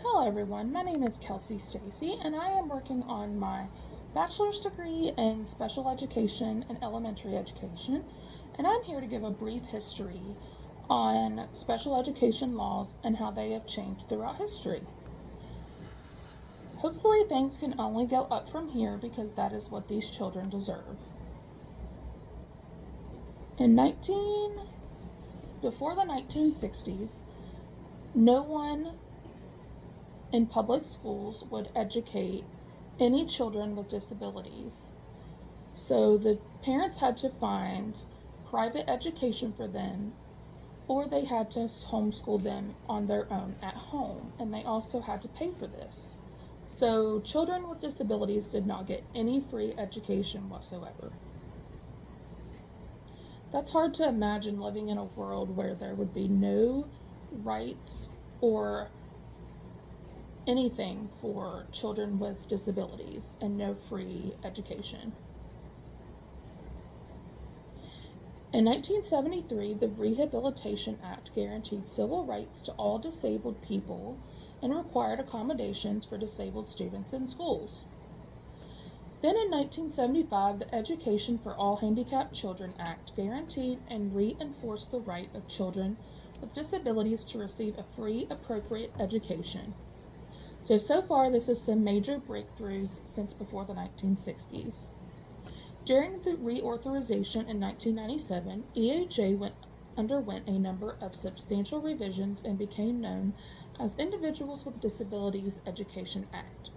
Hello everyone, my name is Kelsey Stacy and I am working on my bachelor's degree in special education and elementary education, and I'm here to give a brief history on special education laws and how they have changed throughout history. Hopefully things can only go up from here because that is what these children deserve. Before the 1960s, no one in public schools would educate any children with disabilities. So the parents had to find private education for them, or they had to homeschool them on their own at home, and they also had to pay for this. So children with disabilities did not get any free education whatsoever. That's hard to imagine, living in a world where there would be no rights or anything for children with disabilities and no free education. In 1973, the Rehabilitation Act guaranteed civil rights to all disabled people and required accommodations for disabled students in schools. Then in 1975, the Education for All Handicapped Children Act guaranteed and reinforced the right of children with disabilities to receive a free, appropriate education. So far, this is some major breakthroughs since before the 1960s. During the reauthorization in 1997, EHA underwent a number of substantial revisions and became known as Individuals with Disabilities Education Act,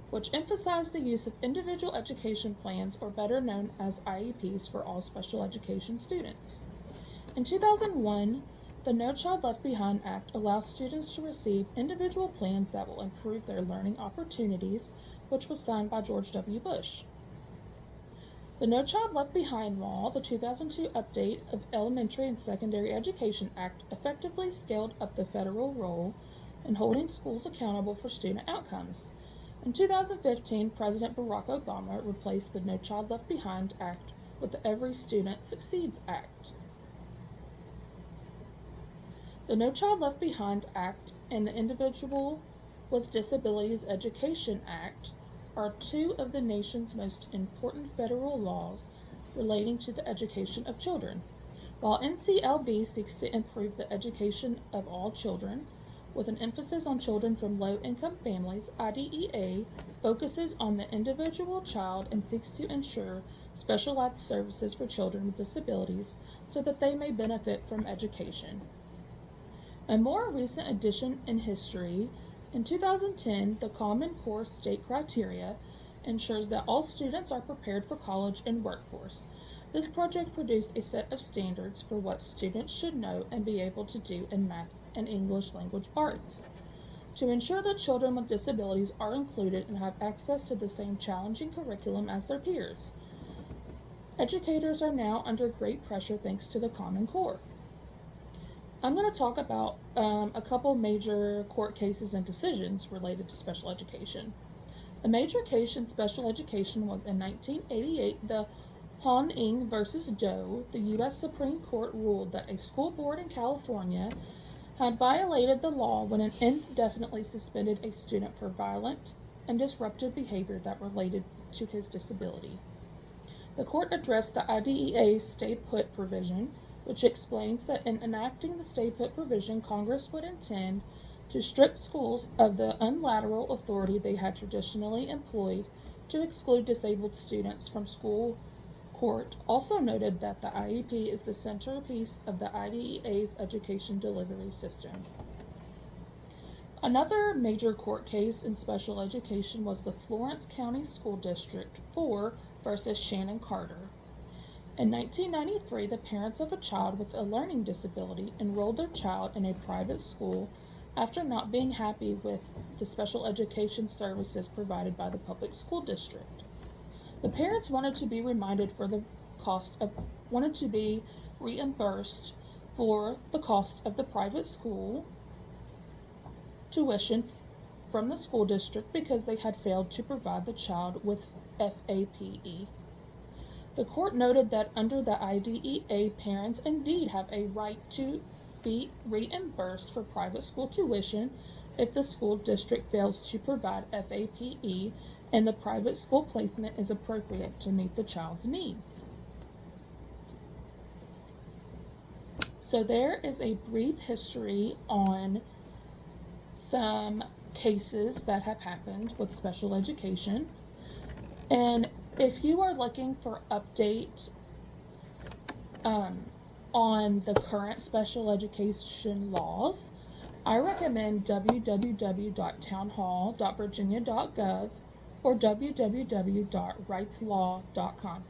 which emphasized the use of individual education plans, or better known as IEPs, for all special education students. In 2001, the No Child Left Behind Act allows students to receive individual plans that will improve their learning opportunities, which was signed by George W. Bush. The No Child Left Behind Law, the 2002 update of Elementary and Secondary Education Act, effectively scaled up the federal role in holding schools accountable for student outcomes. In 2015, President Barack Obama replaced the No Child Left Behind Act with the Every Student Succeeds Act. The No Child Left Behind Act and the Individual with Disabilities Education Act are two of the nation's most important federal laws relating to the education of children. While NCLB seeks to improve the education of all children, with an emphasis on children from low-income families, IDEA focuses on the individual child and seeks to ensure specialized services for children with disabilities so that they may benefit from education. A more recent addition in history, in 2010, the Common Core State Criteria ensures that all students are prepared for college and workforce. This project produced a set of standards for what students should know and be able to do in math and English language arts, to ensure that children with disabilities are included and have access to the same challenging curriculum as their peers. Educators are now under great pressure thanks to the Common Core. I'm going to talk about a couple major court cases and decisions related to special education. A major case in special education was in 1988, the Hon Ng versus Doe. The U.S. Supreme Court ruled that a school board in California had violated the law when it indefinitely suspended a student for violent and disruptive behavior that related to his disability. The court addressed the IDEA's stay put provision, which explains that in enacting the stay put provision, Congress would intend to strip schools of the unilateral authority they had traditionally employed to exclude disabled students from school. Court also noted that the IEP is the centerpiece of the IDEA's education delivery system. Another major court case in special education was the Florence County School District 4 versus Shannon Carter. In 1993, the parents of a child with a learning disability enrolled their child in a private school after not being happy with the special education services provided by the public school district. The parents wanted to be reimbursed for the cost of the private school tuition from the school district because they had failed to provide the child with FAPE. The court noted that under the IDEA, parents indeed have a right to be reimbursed for private school tuition if the school district fails to provide FAPE and the private school placement is appropriate to meet the child's needs. So there is a brief history on some cases that have happened with special education. And if you are looking for update on the current special education laws, I recommend www.townhall.virginia.gov or www.rightslaw.com.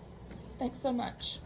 Thanks so much.